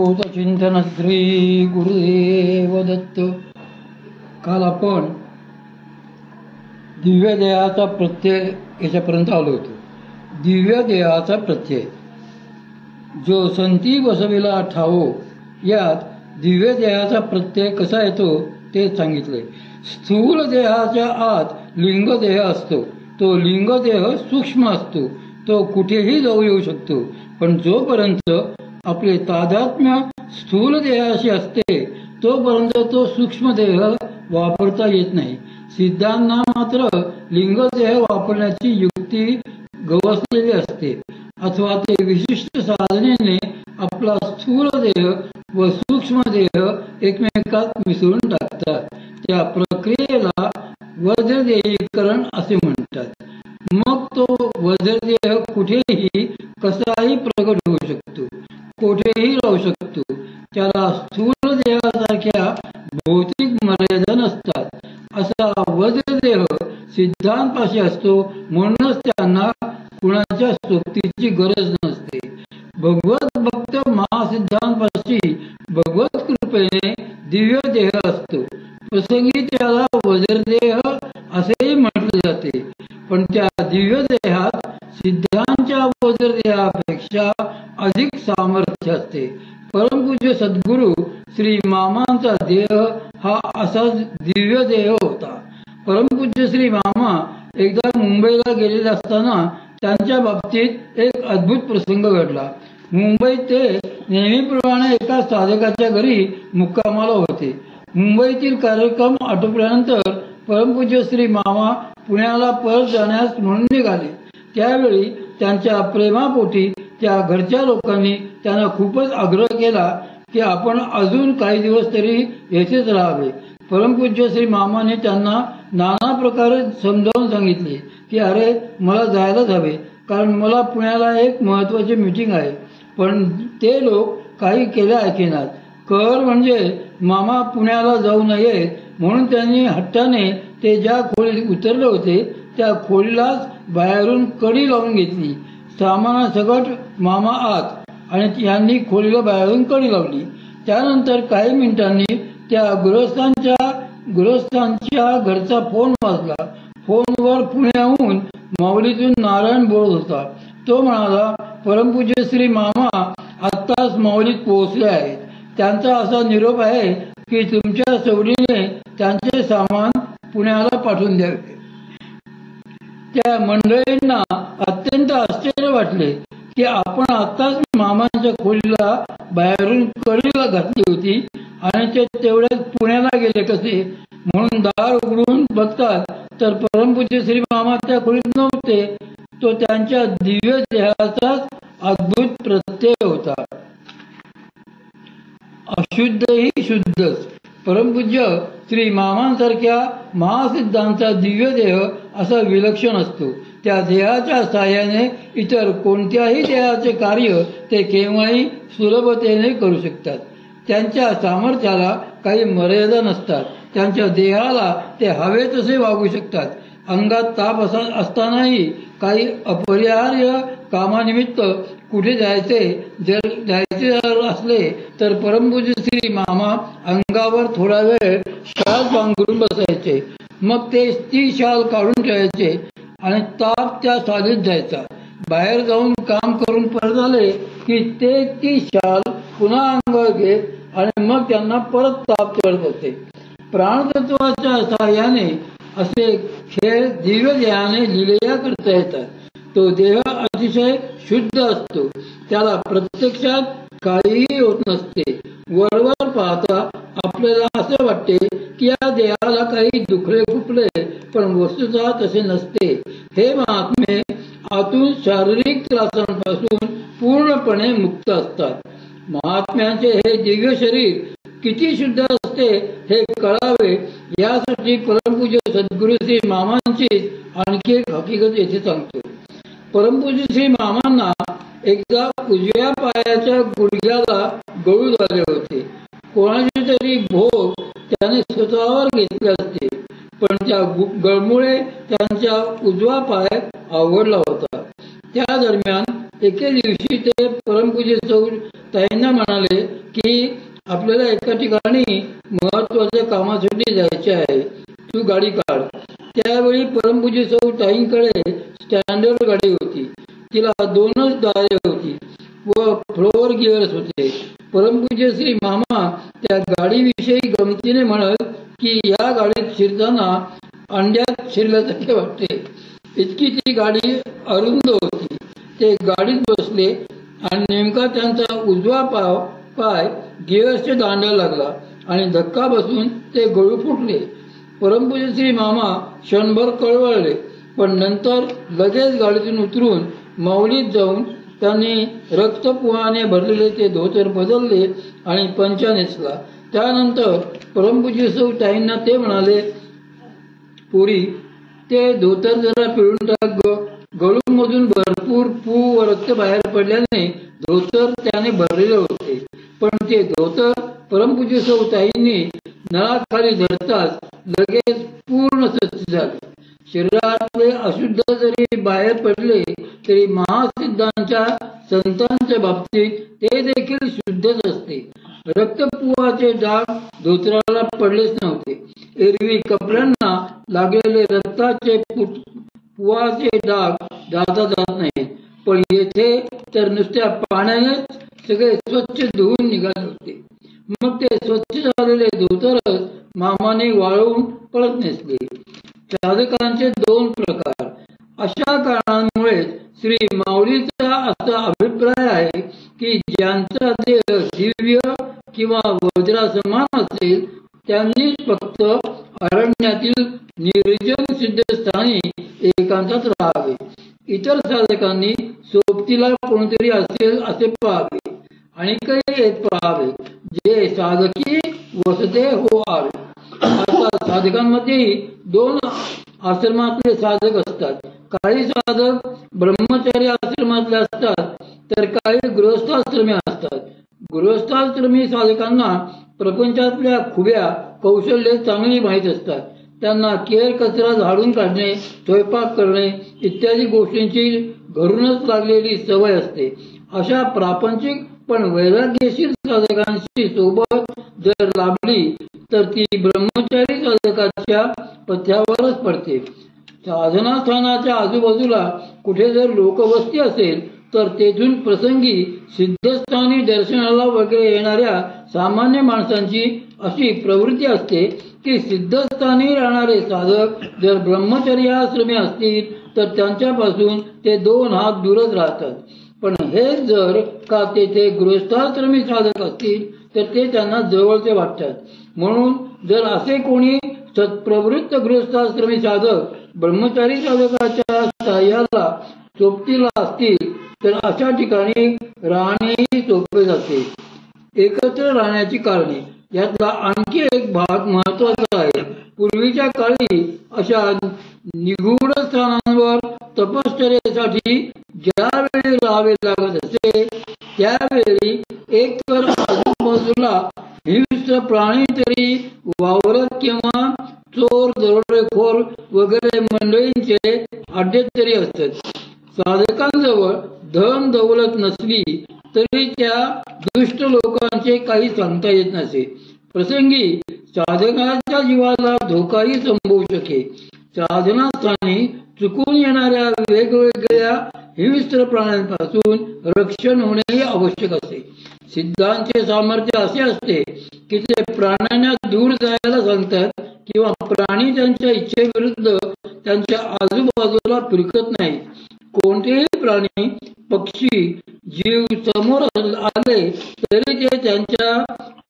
अवधूत चिंतन श्री गुरुदेव दत्त. काल आपण दिव्य देहाचा प्रत्यय याच्यापर्यंत आलो होतो. दिव्य देहाचा प्रत्यय जो संती बसविला ठावो, यात दिव्य देहाचा प्रत्यय कसा येतो ते सांगितले. स्थूल देहाच्या आत लिंग देह असतो. तो लिंग देह सूक्ष्म असतो. तो कुठेही जाऊ येऊ शकतो. पण जोपर्यंत आपले तादात्म्य स्थूल देहाशी असते तोपर्यंत तो सूक्ष्म देह वापरता येत नाही. सिद्धांना मात्र लिंग देह वापरण्याची युक्ती गवसलेली असते, अथवा ते विशिष्ट साधनेने आपला स्थूल देह व सूक्ष्म देह एकमेकात मिसळून टाकतात. त्या प्रक्रियेला वज्रदेहीकरण असे म्हणतात. मग तो वज्रदेह कुठेही कसाही प्रगट होऊ शकतो, कोठेही राहू शकतो. त्याला स्थूल देहासारख्या भौतिक मर्यादा नसतात. असा वज्रदेह सिद्धांपाशी असतो. म्हणूनच त्यांना कुणाच्या सोबतीची गरज नसते. भगवत भक्त महासिद्धांपाशी भगवत कृपेने दिव्य देह असतो. प्रसंगी त्याला वज्रदेह असेही म्हटले जाते. पण त्या दिव्य देहात सिद्धांच्या वज्रदेहापेक्षा अधिक सामर्थ्य असते. परमपूज्य सद्गुरू श्री मामांचा देह हा असाच दिव्य देह होता. परमपूज्य श्री मामा एकदा मुंबईला गेलेले असताना त्यांच्या बाबतीत एक अद्भुत प्रसंग घडला. मुंबईत ते नेहमीप्रमाणे एका साधकाच्या घरी मुक्कामाला होते. मुंबईतील कार्यक्रम आटोपल्यानंतर परमपूज्य श्री मामा पुण्याला परत जाण्यास म्हणून निघाले. त्यावेळी त्यांच्या प्रेमापोटी त्या घरच्या लोकांनी त्यांना खूपच आग्रह केला की आपण अजून काही दिवस तरी येथेच राहावे. परमपूज्य श्री मामाने त्यांना नाना प्रकारे समजावून सांगितले की अरे मला जायलाच हवे, कारण मला पुण्याला एक महत्त्वाची मीटिंग आहे. पण ते लोक काही केल्या ऐकेनात. कर म्हणजे मामा पुण्याला जाऊ नयेत म्हणून त्यांनी हट्टाने ते ज्या खोलीत उतरले होते त्या खोलीलाच बाहेरून कडी लावून घेतली. सामानासकट मामा आत आणि यांनी खोलीला बाहेरून कडी लावली. त्यानंतर काही मिनिटांनी त्या गृहस्थांच्या घरचा फोन वाजला. फोनवर पुण्याहून माऊलीतून नारायण बोलत होता. तो म्हणाला, परमपूज्य श्री मामा आत्ताच माऊलीत पोहोचले आहेत. त्यांचा असा निरोप आहे की तुमच्या सवडीने त्यांचे सामान पुण्याला पाठवून द्यावे. त्या मंडळींना अत्यंत आश्चर्य वाटले की आपण आत्ताच मामांच्या खोलीला बाहेरून कडीला घातली होती आणि ते तेवढ्यात पुण्याला गेले कसे. म्हणून दार उघडून बघतात तर परमपूज्य श्री मामा त्या खोलीत नव्हते. तो त्यांच्या दिव्य देहाचाच अद्भुत प्रत्यय होता. अशुद्धही शुद्धच. परमपूज्य श्री मामांसारख्या महासिद्धांचा दिव्य देह असा विलक्षण असतो. त्या देहाच्या साहाय्याने इतर कोणत्याही देहाचे कार्य ते केव्हाही सुलभतेने करू शकतात. त्यांच्या सामर्थ्याला काही मर्यादा नसतात. त्यांच्या देहाला ते हवे तसे वागू शकतात. अंगात ताप असतानाही काही अपरिहार्य कामानिमित्त कुठे जायचे असले तर परमपूज्य श्री मामा अंगावर थोडा वेळ शाल पांघरून बसायचे. मग ते ती शाल काढून ठेवायचे आणि ताप त्या शालीत जायचा. बाहेर जाऊन काम करून परत आले की ते ती शाल पुन्हा अंगावर घेत आणि मग त्यांना परत ताप चढत होते. प्राणतत्वाच्या साहाय्याने असे खेळ दिव्य देहाने लिलया करता येतात. तो देह अतिशय शुद्ध असतो. त्याला प्रत्यक्षात काहीही होत नसते. वरवर पाहता आपल्याला असे वाटते की या देहाला काही दुखले खुपले, पण वस्तुतः तसे नसते. हे महात्मे आतून शारीरिक त्रासांपासून पूर्णपणे मुक्त असतात. महात्म्यांचे हे दिव्य शरीर किती शुद्ध असते हे कळावे यासाठी परमपूज्य सद्गुरू श्री मामांची आणखी एक हकीकत येथे सांगतो. परमपूज्य श्री मामांना एकदा उजव्या पायाच्या गुडघ्याला गळू झाले होते. कोणाची तरी भोग त्याने स्वतःवर घेतले असते, पण त्या गळमुळे त्यांचा उजवा पाय आवडला होता. त्या दरम्यान एके दिवशी ते परमपूज्य ताईंना म्हणाले की आपल्याला एका ठिकाणी महत्वाच्या कामासाठी जायचे आहे, तू गाडी काढ. त्यावेळी परमपूज्य सौ ताईंकडे स्टँडर्ड गाडी होती. तिला 2च दारे होती व फ्लोअर गिअर्स होते. परमपूज्य श्री मामा त्या गाडीविषयी गमतीने म्हणत की या गाडीत शिरताना अंड्यात शिरल्यासारखे वाटते. इतकी ती गाडी अरुंद होती. ते गाडीत बसले आणि नेमका त्यांचा उजवा पाय गिअर्सच्या दांड्याला लागला आणि धक्का बसून ते गळू फुटले. परमपूज्य श्री मामा क्षणभर कळवळले, पण नंतर लगेच गाडीतून उतरून माऊलीत जाऊन त्यांनी रक्तपुहाने भरलेले ते धोतर बदलले आणि पंचा नेसला. त्यानंतर परमपूज्य सौ ताईंना ते म्हणाले, पुरी ते धोतर जरा पिळून टाक ग. गळूमधून भरपूर पू व रक्त बाहेर पडल्याने धोतर त्याने भरलेले होते. पण ते धोतर परमपूज्य सौ ताईंनी नळाखाली धरताच लगेच पूर्ण स्वच्छ झाले. शरीरातले अशुद्ध जरी बाहेर पडले तरी महासिद्धांच्या संतांच्या बाबतीत ते देखील शुद्धच असते. रक्तपुवाचे डाग धोतराला पडलेच नव्हते. एरवी कपड्यांना लागलेले रक्ताचे पुवाचे डाग जाता जात नाहीत, पण येथे तर नुसत्या पाण्याने सगळे स्वच्छ धुवून निघाले होते. मग ते स्वच्छ झालेले धोतरच मामाने वाळवून परत नेसले. साधकांचे 2 प्रकार. अशा कारणांमुळे श्री माऊलीचा असा अभिप्राय आहे की ज्यांचा देह दिव्य किंवा वज्रासमान असेल त्यांनीच फक्त अरण्यातील निर्जन सिद्धस्थानी एकांतात राहावे. इतर साधकांनी सोबतीला कोणतरी असेल असे पाहावे आणि काही येत पाहावे, जे साधकी वसते हो आवे. आता साधकांमध्येही 2 आश्रमातले साधक असतात. काही साधक ब्रह्मचारी आश्रमातले असतात तर काही गृहस्थाश्रमी असतात. गृहस्थाश्रमी साधकांना प्रपंचातल्या खुब्या कौशल्ये चांगली माहीत असतात. त्यांना केर कचरा झाडून काढणे, स्वयंपाक करणे इत्यादी गोष्टींची घरूनच लागलेली सवय असते. अशा प्रापंचिक पण वैराग्यशील साधकांशी सोबत जर लाभली तर ती ब्रह्मचारी साधकाच्या पथ्यावरच पडते. साधनास्थानाच्या आजूबाजूला कुठे जर लोकवस्ती असेल तर तेथून प्रसंगी सिद्धस्थानी दर्शनाला वगैरे येणाऱ्या सामान्य माणसांची अशी प्रवृत्ती असते की सिद्धस्थानी राहणारे साधक जर ब्रह्मचर्याश्रमी असतील तर त्यांच्यापासून ते 2 हात दूरच राहतात. पण हे जर का तेथे गृहस्थाश्रमी साधक असतील तर ते त्यांना जवळचे वाटतात. म्हणून जर असे कोणी सत्प्रवृत्त गृहस्थाश्रमी साधक ब्रह्मचारी साधकाच्या साह्याला सोबतीला असतील तर अशा ठिकाणी राहणेही सोपे जाते. एकत्र राहण्याची कारणे. यातला आणखी एक भाग महत्वाचा आहे. पूर्वीच्या काळी अशा निगूढ स्थानांवर तपश्चर्येसाठी ज्यावेळी राहावे लागत असे त्यावेळी एकतर आजूबाजूला हिंस्र प्राणी तरी वावरत किंवा चोर दरोडेखोर वगैरे मंडळींचे अड्डे तरी असतात. साधकांजवळ धन दौलत नसली तरी त्या दुष्ट लोकांचे काही सांगता येत नसे. प्रसंगी साधकाच्या जीवाला धोकाही संभवू शके. साधनास्थानी चुकून येणाऱ्या वेगवेगळ्या हिंस्र प्राण्यांपासून रक्षण होणेही आवश्यक असते. सिद्धांचे सामर्थ्य असे असते की ते प्राण्यांना दूर जायला सांगतात किंवा प्राणी त्यांच्या इच्छेविरुद्ध त्यांच्या आजूबाजूला फिरकत नाहीत. कोणतेही प्राणी पक्षी जीव समोर आले तरी ते त्यांच्या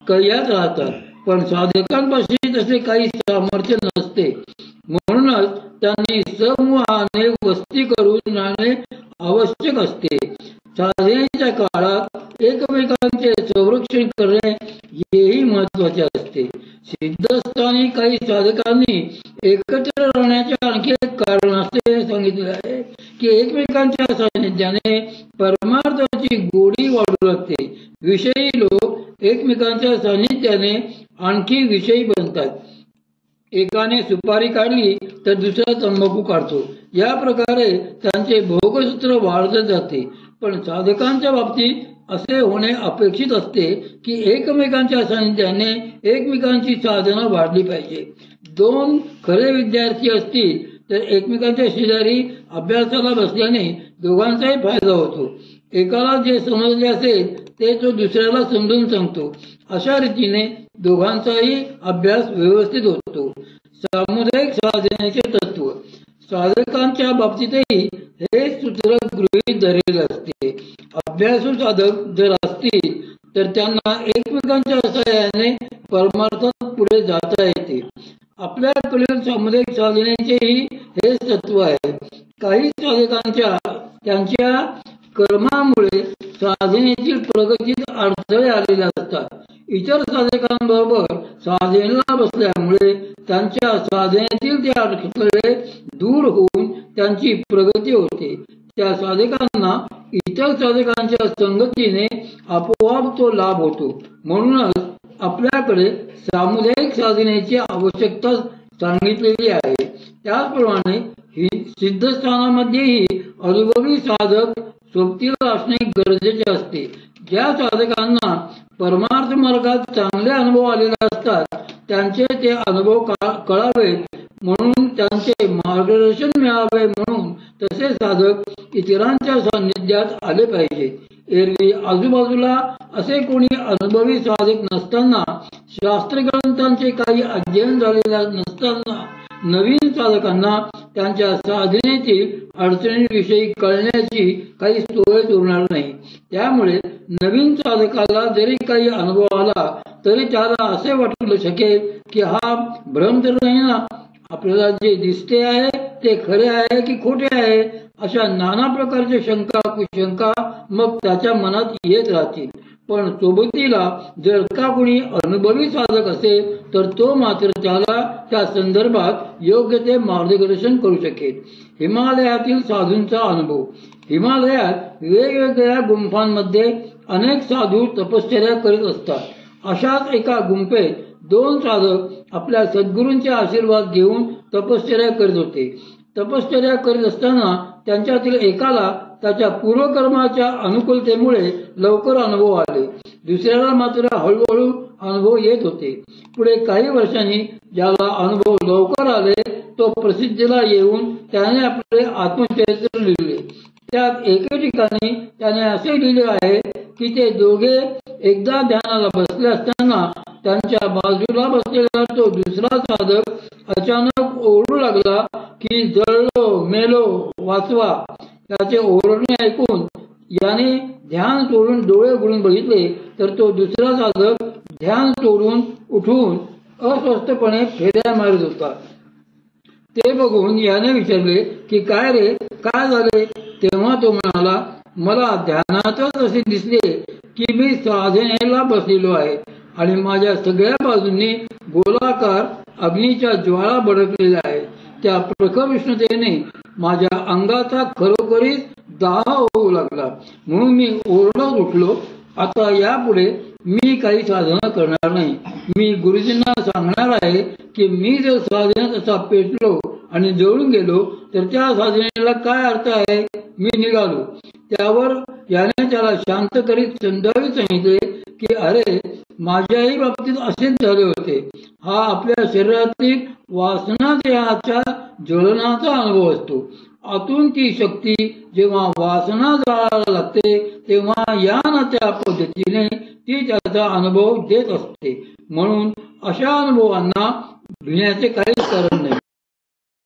कय्यात राहतात. पण साधकांपाशी तसे काही सामर्थ्य नसते. म्हणूनच त्यांनी समूहाने वस्ती करून राहणे आवश्यक असते. साधनेच्या काळात एकमेकांचे संरक्षण करणे हेही महत्वाचे असते. सिद्धस्थानी काही साधकांनी एकत्र राहण्याचे आणखी एक कारण असे सांगितले आहे की एकमेकांच्या सानिध्याने परमार्थाची गोडी वाढू लागते. विषयी लोक एकमेकांच्या सानिध्याने आणखी विषयी बनतात. एकाने सुपारी काढली तर दुसरा तंबाखू काढतो. या प्रकारे त्यांचे भोगसूत्र वाढत जाते. पण साधकांच्या बाबतीत असे होणे अपेक्षित असते की एकमेकांच्या सानिध्याने एकमेकांची साधना वाढली पाहिजे. दोन खरे विद्यार्थी असतील तर एकमेकांच्या शेजारी अभ्यासाला बसल्याने दोघांचाही फायदा होतो. एकाला जे समजले असेल ते तो दुसऱ्याला समजून सांगतो. अशा रीतीने दोघांचाही अभ्यास व्यवस्थित होतो. सामुदायिक साधनेचे तत्व. साधकांच्या बाबतीतही हे सूत्र गृहीत धरलेले असते. अभ्यासू साधक जर असतील तर त्यांना एकमेकांच्या सहाय्याने परमार्थात पुढे जाता येते. आपल्याकडील सामुदायिक साधनेचेही हे तत्व आहे. काही साधकांच्या त्यांच्या कर्मामुळे साधनेतील प्रगतीत अडथळे आलेले असतात. इतर साधकांबरोबर साधनेला बसल्यामुळे त्यांच्या साधनेतील ते अडथळे दूर होऊन त्यांची प्रगती होते. त्या साधकांना इतर साधकांच्या संगतीने आपोआप तो लाभ होतो. म्हणूनच आपल्याकडे सामुदायिक साधनेची आवश्यकता सांगितलेली आहे. त्याचप्रमाणे सिद्धस्थानामध्येही अनुभवी साधक सोबतीला असणे गरजेचे असते. ज्या साधकांना परमार्थ मार्गात चांगले अनुभव आलेले असतात त्यांचे ते अनुभव कळावेत म्हणून त्यांचे मार्गदर्शन मिळावे म्हणून तसे साधक इतरांच्या सान्निध्यात आले पाहिजे. एरवी आजूबाजूला असे कोणी अनुभवी साधक नसताना, शास्त्रग्रंथांचे काही अध्ययन झालेले नसताना नवीन साधकांना त्यांच्या साधनेतील अडचणींविषयी कळण्याची काही सोयच उरणार नाही. त्यामुळे नवीन साधकाला जरी काही अनुभव आला तरी त्याला असे वाटू शकेल की हा भ्रम तर नाही ना, आपल्याला जे दिसते आहे ते खरे आहे की खोटे आहे, अशा नाना प्रकारच्या शंका कुशंका मग त्याच्या मनात येत राहतील. पण सोबतीला जर का कोणी अनुभवी साधक असेल तर तो मात्र त्याला त्या संदर्भात योग्य ते मार्गदर्शन करू शकेल. हिमालयातील साधूंचा अनुभव. हिमालयात वेगवेगळ्या गुंफांमध्ये अनेक साधू तपश्चर्या करीत असतात. अशाच एका गुंफेत दोन साधक आपल्या सद्गुरूंचे आशीर्वाद घेऊन तपश्चर्या करीत होते. तपश्चर्या करीत असताना त्यांच्यातील एकाला त्याच्या पूर्वकर्माच्या अनुकूलतेमुळे लवकर अनुभव आले. दुसऱ्याला मात्र हळूहळू अनुभव येत होते. पुढे काही वर्षांनी ज्याला अनुभव लवकर आले तो प्रसिद्धीला येऊन त्याने आपले आत्मचरित्र लिहिले. त्यात एके ठिकाणी त्याने असे लिहिले आहे की ते दोघे एकदा ध्यानाला बसले असताना त्यांच्या बाजूला बसलेला तो दुसरा साधक अचानक ओरडू लागला की जळलो, मेलो, वाचवा. त्याचे ओरडणे ऐकून याने ध्यान सोडून डोळे उघडून बघितले तर तो दुसरा साधक ध्यान सोडून उठून अस्वस्थपणे फेऱ्या मारत होता. ते बघून याने विचारले की काय रे, काय झाले? तेव्हा तो म्हणाला, मला ध्यानातच असे दिसले की मी साधनेला बसलेलो आहे आणि माझ्या सगळ्या बाजूंनी गोलाकार अग्नीच्या ज्वाळा भडकलेल्या आहेत. त्या प्रखर उष्णतेने माझ्या अंगाचा खरोखरीच दाह होऊ लागला. म्हणून मी ओरडत उठलो, आता यापुढे मी काही साधना करणार नाही. मी गुरुजींना सांगणार आहे की मी जर साधनेत असा पेटलो आणि जळून गेलो तर त्या साधनेला काय अर्थ आहे? मी निघालो. त्यावर याने त्याला शांत करीत समजावून सांगितले की अरे, माझ्याही बाबतीत असेच झाले होते. हा आपल्या शरीरातील वासना देहाच्या ज्वलनाचा अनुभव असतो. आतून ती शक्ती जेव्हा वासना जाळायला लागते तेव्हा या ना त्या पद्धतीने ती त्याचा अनुभव देत असते. म्हणून अशा अनुभवांना भिण्याचे काहीच कारण नाही.